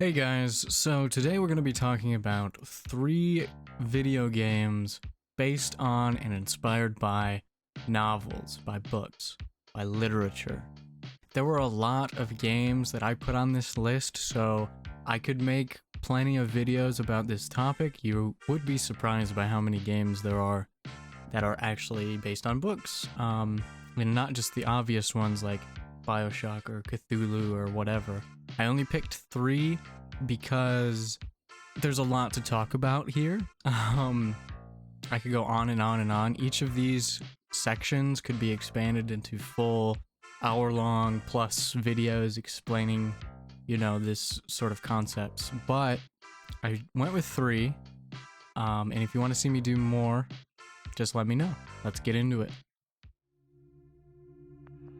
Hey guys, so today we're going to be talking about 3 video games based on and inspired by novels, by books, by literature. There were a lot of games that I put on this list, so I could make plenty of videos about this topic. You would be surprised by how many games there are that are actually based on books, and not just the obvious ones like BioShock or Cthulhu or whatever. I only picked 3 because there's a lot to talk about here. I could go on and on and on. Each of these sections could be expanded into full hour-long plus videos explaining, this sort of concepts. But I went with 3, and if you want to see me do more, just let me know. Let's get into it.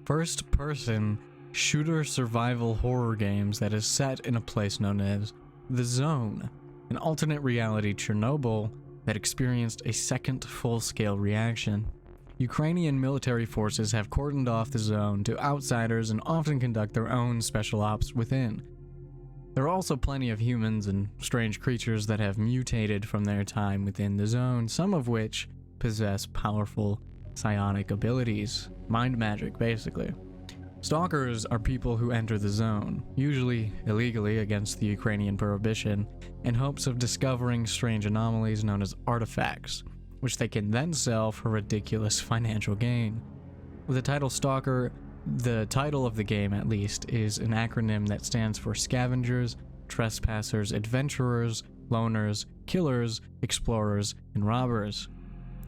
First-person shooter survival horror games that is set in a place known as The Zone, an alternate reality Chernobyl that experienced a second full-scale reaction. Ukrainian military forces have cordoned off the zone to outsiders and often conduct their own special ops within. There are also plenty of humans and strange creatures that have mutated from their time within the zone, some of which possess powerful psionic abilities. Mind magic, basically. Stalkers are people who enter the zone, usually illegally against the Ukrainian prohibition, in hopes of discovering strange anomalies known as artifacts, which they can then sell for ridiculous financial gain. With the title Stalker, the title of the game at least is an acronym that stands for Scavengers, Trespassers, Adventurers, Loners, Killers, Explorers, and Robbers.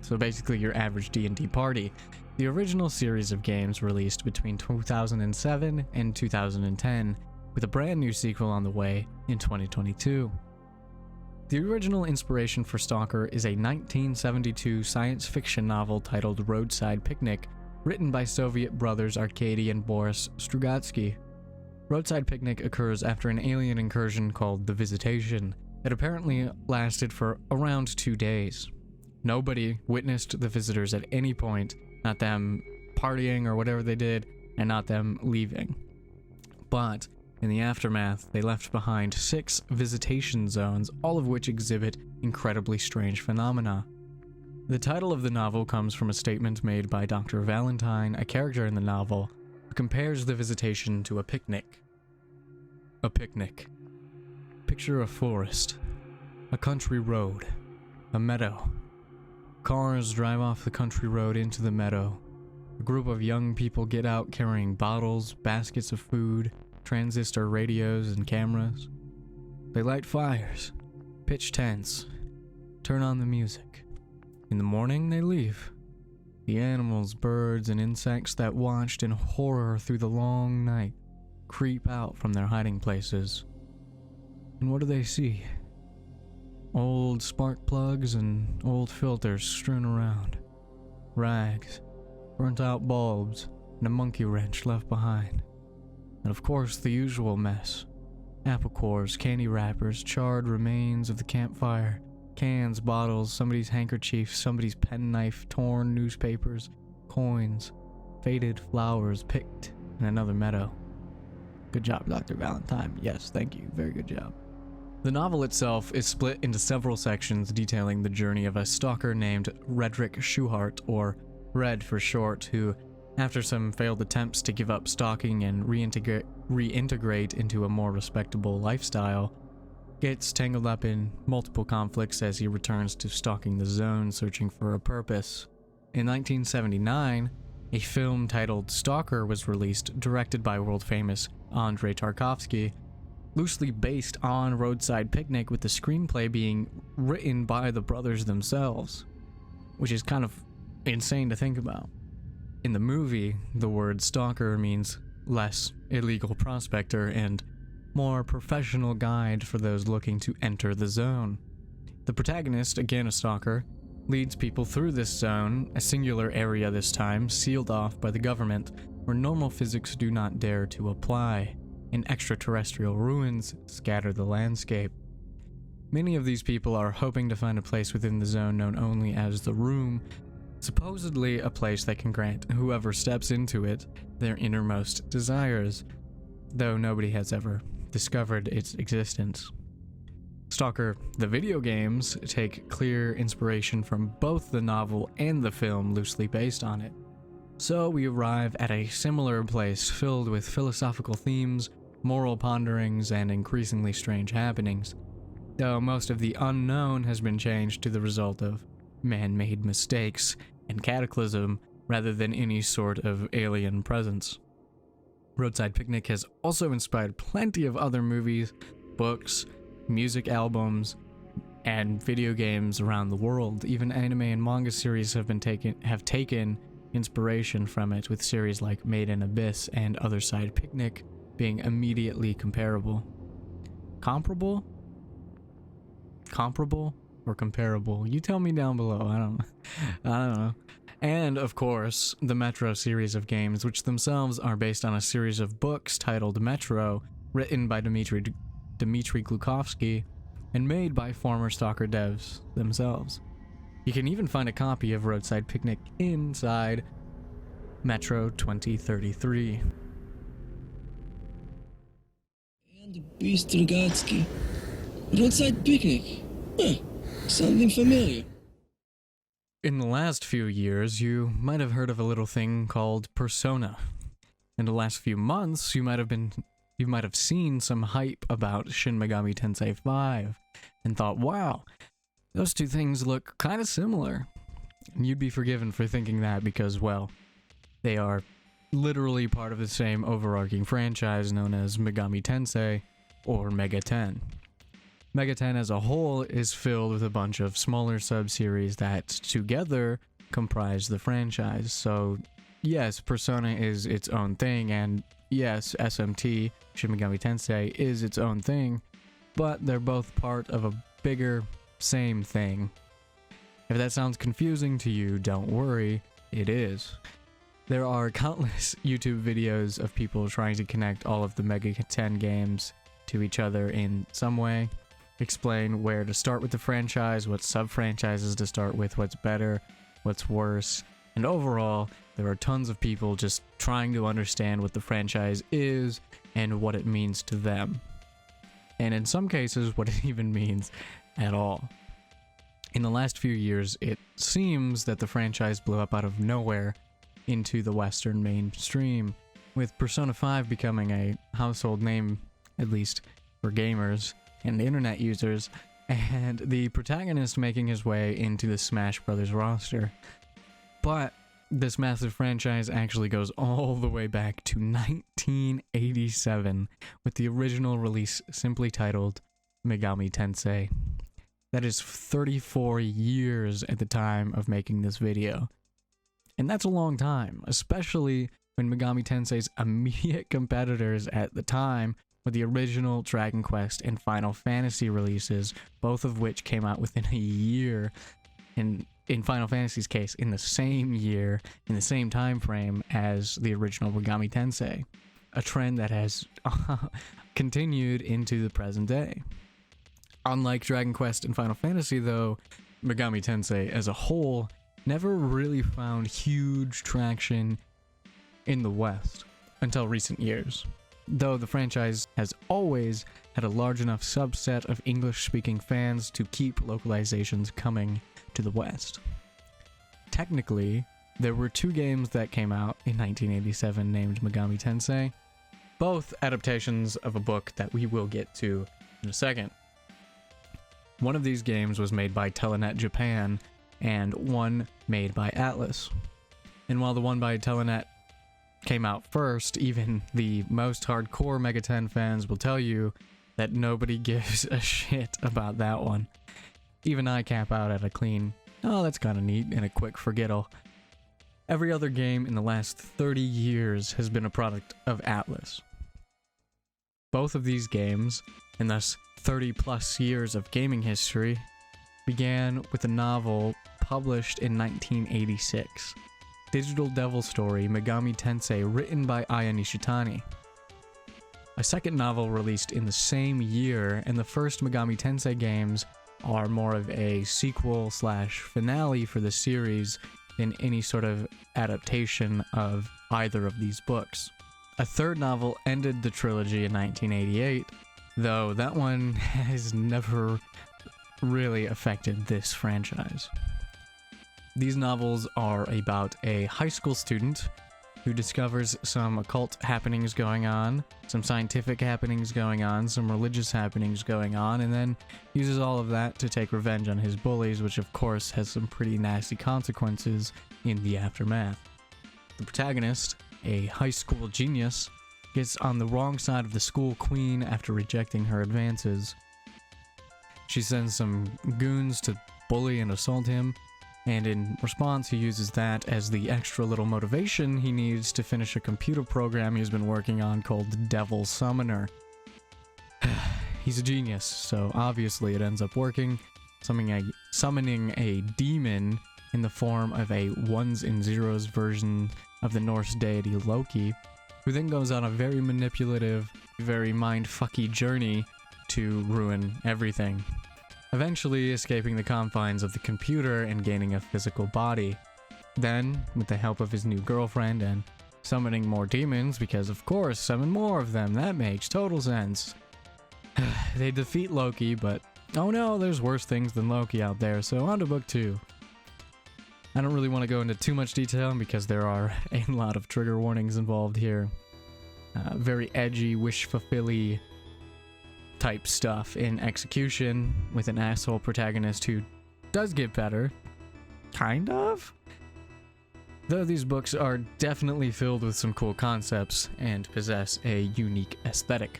So basically your average D&D party. The original series of games released between 2007 and 2010, with a brand new sequel on the way in 2022. The original inspiration for Stalker is a 1972 science fiction novel titled Roadside Picnic, written by Soviet brothers Arkady and Boris Strugatsky. Roadside Picnic occurs after an alien incursion called The Visitation that apparently lasted for around 2 days. Nobody witnessed the visitors at any point, not them partying or whatever they did, and not them leaving. But in the aftermath, they left behind 6 visitation zones, all of which exhibit incredibly strange phenomena. The title of the novel comes from a statement made by Dr. Valentine, a character in the novel, who compares the visitation to a picnic. A picnic. Picture a forest, a country road, a meadow. Cars drive off the country road into the meadow. A group of young people get out carrying bottles, baskets of food, transistor radios, and cameras. They light fires, pitch tents, turn on the music. In the morning, they leave. The animals, birds, and insects that watched in horror through the long night creep out from their hiding places. And what do they see? Old spark plugs and old filters strewn around. Rags, burnt out bulbs, and a monkey wrench left behind. And of course the usual mess. Apple cores, candy wrappers, charred remains of the campfire, cans, bottles, somebody's handkerchief, somebody's penknife, torn newspapers, coins, faded flowers picked in another meadow. Good job, Dr. Valentine. Yes, thank you. Very good job. The novel itself is split into several sections detailing the journey of a stalker named Redrick Schuhart, or Red for short, who, after some failed attempts to give up stalking and reintegrate into a more respectable lifestyle, gets tangled up in multiple conflicts as he returns to stalking the zone searching for a purpose. In 1979, a film titled Stalker was released, directed by world-famous Andrei Tarkovsky, loosely based on Roadside Picnic, with the screenplay being written by the brothers themselves, which is kind of insane to think about. In the movie, the word stalker means less illegal prospector and more professional guide for those looking to enter the zone. The protagonist, again a stalker, leads people through this zone, a singular area this time, sealed off by the government, where normal physics do not dare to apply, and extraterrestrial ruins scatter the landscape. Many of these people are hoping to find a place within the zone known only as the Room, supposedly a place that can grant whoever steps into it their innermost desires, though nobody has ever discovered its existence. Stalker, the video games, take clear inspiration from both the novel and the film loosely based on it. So we arrive at a similar place filled with philosophical themes, moral ponderings, and increasingly strange happenings, though most of the unknown has been changed to the result of man-made mistakes and cataclysm rather than any sort of alien presence. Roadside Picnic has also inspired plenty of other movies, books, music albums, and video games around the world. Even anime and manga series have taken inspiration from it, with series like Made in Abyss and Other Side Picnic being immediately comparable. Comparable or comparable? You tell me down below. I don't know. And of course, the Metro series of games, which themselves are based on a series of books titled Metro, written by Dmitry Glukhovsky and made by former Stalker devs themselves. You can even find a copy of Roadside Picnic inside Metro 2033. And the Beast Strugatsky. Roadside Picnic. Something familiar. In the last few years, you might have heard of a little thing called Persona. In the last few months, you might have seen some hype about Shin Megami Tensei 5 and thought, wow, those two things look kind of similar. And you'd be forgiven for thinking that because, well, they are literally part of the same overarching franchise known as Megami Tensei or Mega 10. Mega 10 as a whole is filled with a bunch of smaller sub-series that together comprise the franchise. So yes, Persona is its own thing, and yes, SMT, Shin Megami Tensei, is its own thing, but they're both part of a bigger same thing. If that sounds confusing to you, don't worry, it is. There are countless YouTube videos of people trying to connect all of the Mega 10 games to each other in some way, explain where to start with the franchise, what sub-franchises to start with, what's better, what's worse, and overall, there are tons of people just trying to understand what the franchise is and what it means to them. And in some cases, what it even means at all. In the last few years, it seems that the franchise blew up out of nowhere into the Western mainstream, with Persona 5 becoming a household name, at least for gamers and internet users, and the protagonist making his way into the Smash Bros. Roster. But this massive franchise actually goes all the way back to 1987, with the original release simply titled Megami Tensei. That is 34 years at the time of making this video. And that's a long time, especially when Megami Tensei's immediate competitors at the time were the original Dragon Quest and Final Fantasy releases, both of which came out within a year, in Final Fantasy's case, in the same year, in the same time frame as the original Megami Tensei, a trend that has continued into the present day. Unlike Dragon Quest and Final Fantasy, though, Megami Tensei as a whole never really found huge traction in the West until recent years, though the franchise has always had a large enough subset of English-speaking fans to keep localizations coming to the West. Technically, there were two games that came out in 1987 named Megami Tensei, both adaptations of a book that we will get to in a second. One of these games was made by Telenet Japan, and one made by Atlus. And while the one by Telenet came out first, even the most hardcore Mega 10 fans will tell you that nobody gives a shit about that one. Even I cap out at a clean, oh, that's kinda neat, and a quick forgettal. Every other game in the last 30 years has been a product of Atlus. Both of these games, and thus 30 plus years of gaming history, began with a novel published in 1986. Digital Devil Story Megami Tensei, written by Aya Nishitani. A second novel released in the same year, and the first Megami Tensei games are more of a sequel/finale for the series than any sort of adaptation of either of these books. A third novel ended the trilogy in 1988, though that one has never really affected this franchise. These novels are about a high school student who discovers some occult happenings going on, some scientific happenings going on, some religious happenings going on, and then uses all of that to take revenge on his bullies, which of course has some pretty nasty consequences in the aftermath. The protagonist, a high school genius, gets on the wrong side of the school queen after rejecting her advances. She sends some goons to bully and assault him, and in response he uses that as the extra little motivation he needs to finish a computer program he's been working on called Devil Summoner. He's a genius, so obviously it ends up working, summoning a demon in the form of a ones and zeros version of the Norse deity Loki, who then goes on a very manipulative, very mindfucky journey to ruin everything, eventually escaping the confines of the computer and gaining a physical body. Then, with the help of his new girlfriend and summoning more demons, because of course, summon more of them, that makes total sense. They defeat Loki, but oh no, there's worse things than Loki out there, so on to book 2. I don't really want to go into too much detail because there are a lot of trigger warnings involved here. Very edgy, wish-fulfilling type stuff in execution with an asshole protagonist who does get better. Kind of? Though these books are definitely filled with some cool concepts and possess a unique aesthetic.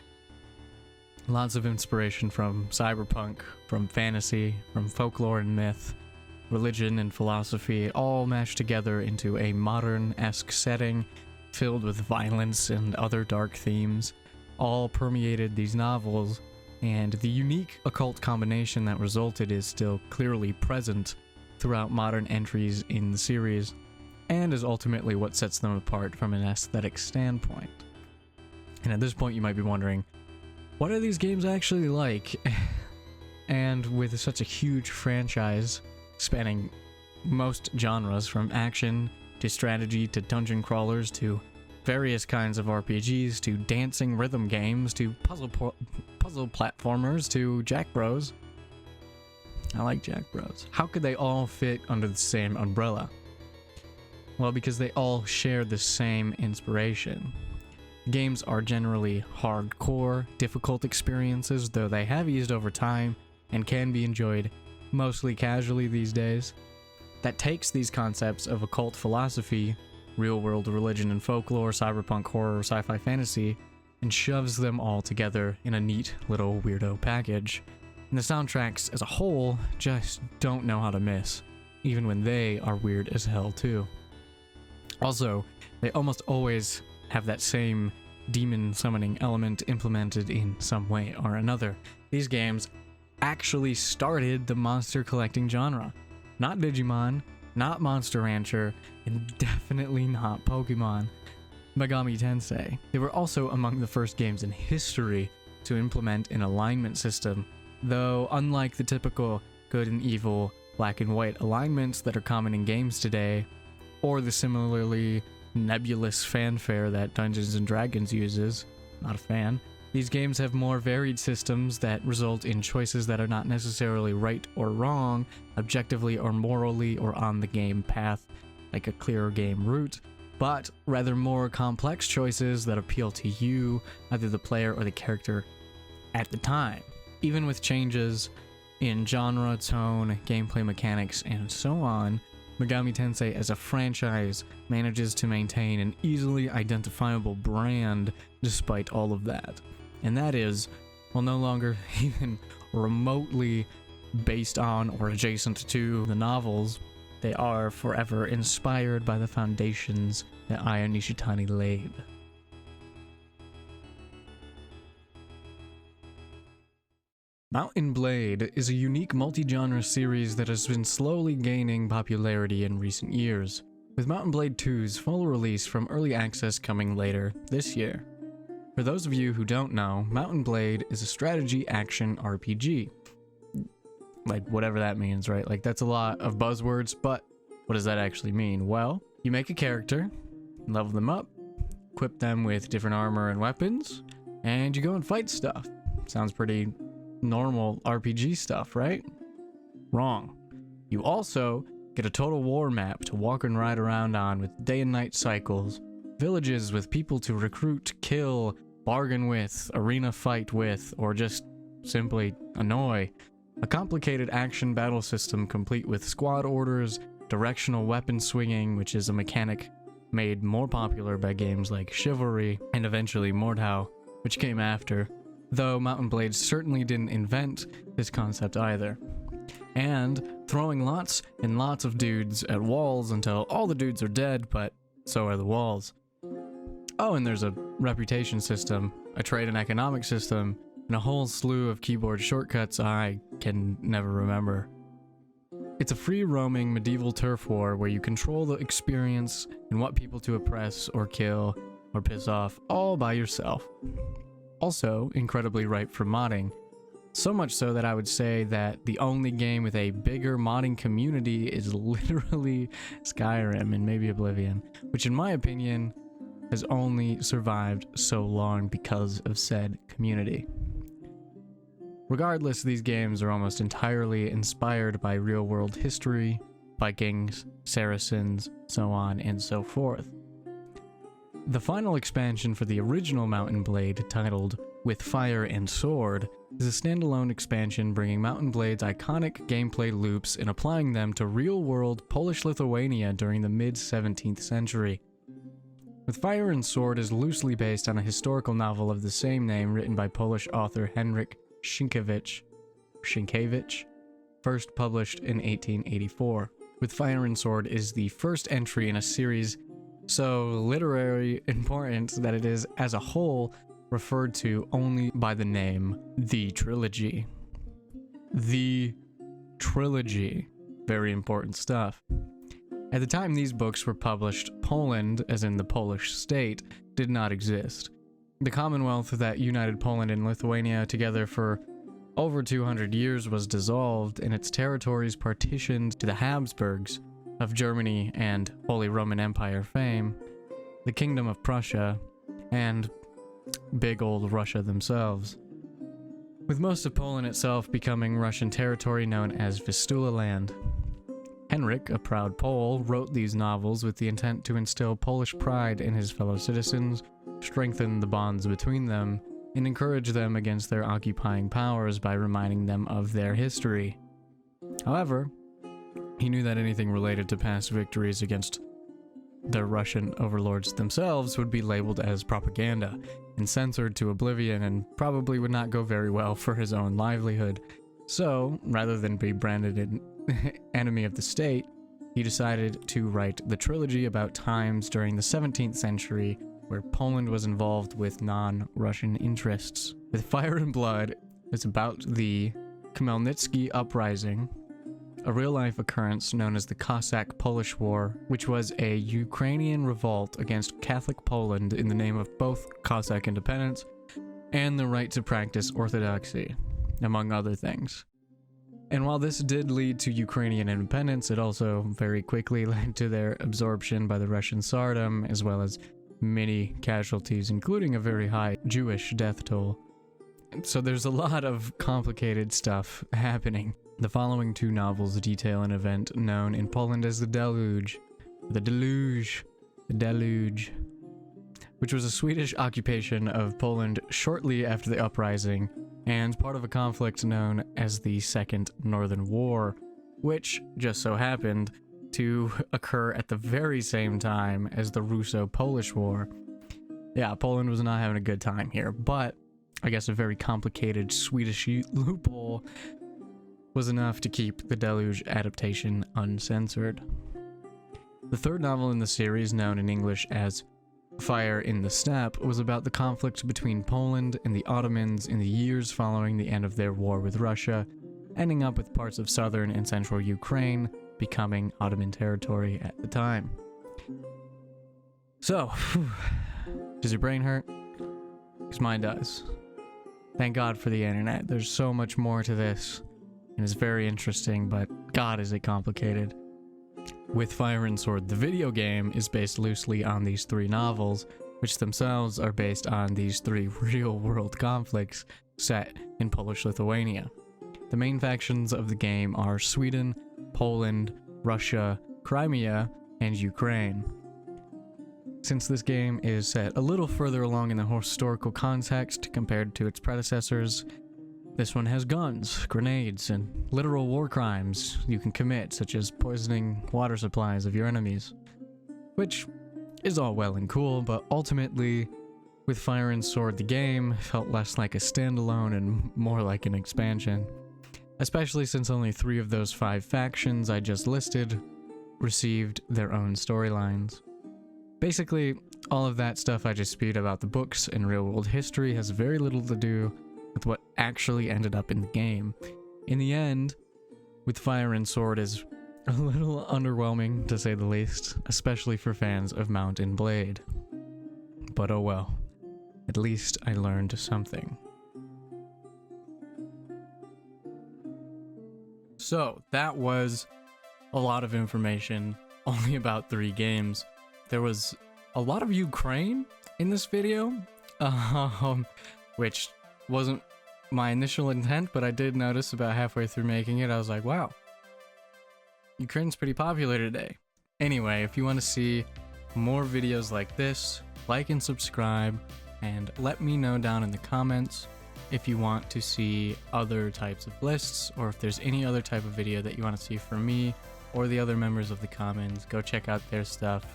Lots of inspiration from cyberpunk, from fantasy, from folklore and myth, religion and philosophy, all mashed together into a modern-esque setting filled with violence and other dark themes, all permeated these novels, and the unique occult combination that resulted is still clearly present throughout modern entries in the series, and is ultimately what sets them apart from an aesthetic standpoint. And at this point you might be wondering, what are these games actually like? And with such a huge franchise spanning most genres, from action to strategy to dungeon crawlers to various kinds of RPGs to dancing rhythm games to puzzle platformers to Jack Bros. I like Jack Bros. How could they all fit under the same umbrella? Well, because they all share the same inspiration. Games are generally hardcore, difficult experiences, though they have eased over time and can be enjoyed mostly casually these days, that takes these concepts of occult philosophy, real-world religion and folklore, cyberpunk horror, sci-fi fantasy, and shoves them all together in a neat little weirdo package. And the soundtracks as a whole just don't know how to miss, even when they are weird as hell too. Also, they almost always have that same demon summoning element implemented in some way or another. These games actually started the monster collecting genre. Not Digimon, not Monster Rancher, and definitely not Pokemon. Megami Tensei. They were also among the first games in history to implement an alignment system, though unlike the typical good and evil, black and white alignments that are common in games today, or the similarly nebulous fanfare that Dungeons & Dragons uses, not a fan, these games have more varied systems that result in choices that are not necessarily right or wrong, objectively or morally or on the game path, like a clear game route, but rather more complex choices that appeal to you, either the player or the character at the time. Even with changes in genre, tone, gameplay mechanics, and so on, Megami Tensei as a franchise manages to maintain an easily identifiable brand despite all of that. And that is, while no longer even remotely based on or adjacent to the novels, they are forever inspired by the foundations that Aya Nishitani laid. Mount & Blade is a unique multi-genre series that has been slowly gaining popularity in recent years, with Mount & Blade 2's full release from Early Access coming later this year. For those of you who don't know, Mount & Blade is a strategy action RPG. Like, whatever that means, right? Like, that's a lot of buzzwords, but what does that actually mean? Well, you make a character, level them up, equip them with different armor and weapons, and you go and fight stuff. Sounds pretty normal RPG stuff, right? Wrong. You also get a total war map to walk and ride around on with day and night cycles, villages with people to recruit, kill, bargain with, arena fight with, or just simply annoy. A complicated action battle system complete with squad orders, directional weapon swinging, which is a mechanic made more popular by games like Chivalry and eventually Mordhau, which came after, though Mount & Blade certainly didn't invent this concept either. And throwing lots and lots of dudes at walls until all the dudes are dead, but so are the walls. Oh, and there's a reputation system, a trade and economic system, and a whole slew of keyboard shortcuts I can never remember. It's a free-roaming medieval turf war where you control the experience and what people to oppress or kill or piss off all by yourself. Also, incredibly ripe for modding. So much so that I would say that the only game with a bigger modding community is literally Skyrim and maybe Oblivion, which in my opinion has only survived so long because of said community. Regardless, these games are almost entirely inspired by real-world history, Vikings, Saracens, so on and so forth. The final expansion for the original Mount & Blade, titled With Fire and Sword, is a standalone expansion bringing Mount & Blade's iconic gameplay loops and applying them to real-world Polish Lithuania during the mid-17th century. With Fire and Sword is loosely based on a historical novel of the same name written by Polish author Henryk Sienkiewicz, first published in 1884. With Fire and Sword is the first entry in a series so literary important that it is, as a whole, referred to only by the name The Trilogy. The Trilogy. Very important stuff. At the time these books were published, Poland, as in the Polish state, did not exist. The Commonwealth that united Poland and Lithuania together for over 200 years was dissolved, and its territories partitioned to the Habsburgs of Germany and Holy Roman Empire fame, the Kingdom of Prussia, and big old Russia themselves, with most of Poland itself becoming Russian territory known as Vistula Land. Henryk, a proud Pole, wrote these novels with the intent to instill Polish pride in his fellow citizens, strengthen the bonds between them, and encourage them against their occupying powers by reminding them of their history. However, he knew that anything related to past victories against their Russian overlords themselves would be labeled as propaganda and censored to oblivion and probably would not go very well for his own livelihood. So, rather than be branded an enemy of the state, he decided to write the trilogy about times during the 17th century where Poland was involved with non-Russian interests. With Fire and Blood, it's about the Khmelnytsky Uprising, a real-life occurrence known as the Cossack-Polish War, which was a Ukrainian revolt against Catholic Poland in the name of both Cossack independence and the right to practice orthodoxy, among other things. And while this did lead to Ukrainian independence, it also very quickly led to their absorption by the Russian Tsardom, as well as many casualties, including a very high Jewish death toll. So there's a lot of complicated stuff happening. The following two novels detail an event known in Poland as the Deluge, which was a Swedish occupation of Poland shortly after the uprising, and part of a conflict known as the Second Northern War, which just so happened to occur at the very same time as the Russo-Polish War. Yeah, Poland was not having a good time here, but I guess a very complicated Swedish loophole was enough to keep the Deluge adaptation uncensored. The third novel in the series, known in English as Fire in the Steppe, was about the conflict between Poland and the Ottomans in the years following the end of their war with Russia, ending up with parts of southern and central Ukraine becoming Ottoman territory at the time. So, does your brain hurt? Because mine does. Thank God for the internet. There's so much more to this, and it's very interesting, but God is it complicated. With Fire and Sword, the video game is based loosely on these three novels, which themselves are based on these 3 real-world conflicts set in Polish-Lithuania. The main factions of the game are Sweden, Poland, Russia, Crimea, and Ukraine. Since this game is set a little further along in the historical context compared to its predecessors, this one has guns, grenades, and literal war crimes you can commit, such as poisoning water supplies of your enemies. Which is all well and cool, but ultimately, with Fire and Sword the game felt less like a standalone and more like an expansion. Especially since only 3 of those 5 factions I just listed received their own storylines. Basically, all of that stuff I just spewed about the books and real-world history has very little to do with what actually ended up in the game. In the end, with Fire and Sword is a little underwhelming, to say the least, especially for fans of Mount and Blade. But oh well, at least I learned something. So, that was a lot of information, only about 3 games. There was a lot of Ukraine in this video, which wasn't my initial intent, but I did notice about halfway through making it, I was like, wow, Ukraine's pretty popular today. Anyway, if you want to see more videos like this, like and subscribe, and let me know down in the comments if you want to see other types of lists, or if there's any other type of video that you want to see from me or the other members of the Commons. Go check out their stuff.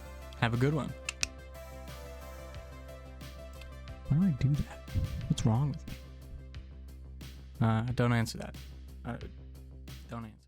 Have a good one. Why do I do that? What's wrong with me? Don't answer that. Don't answer.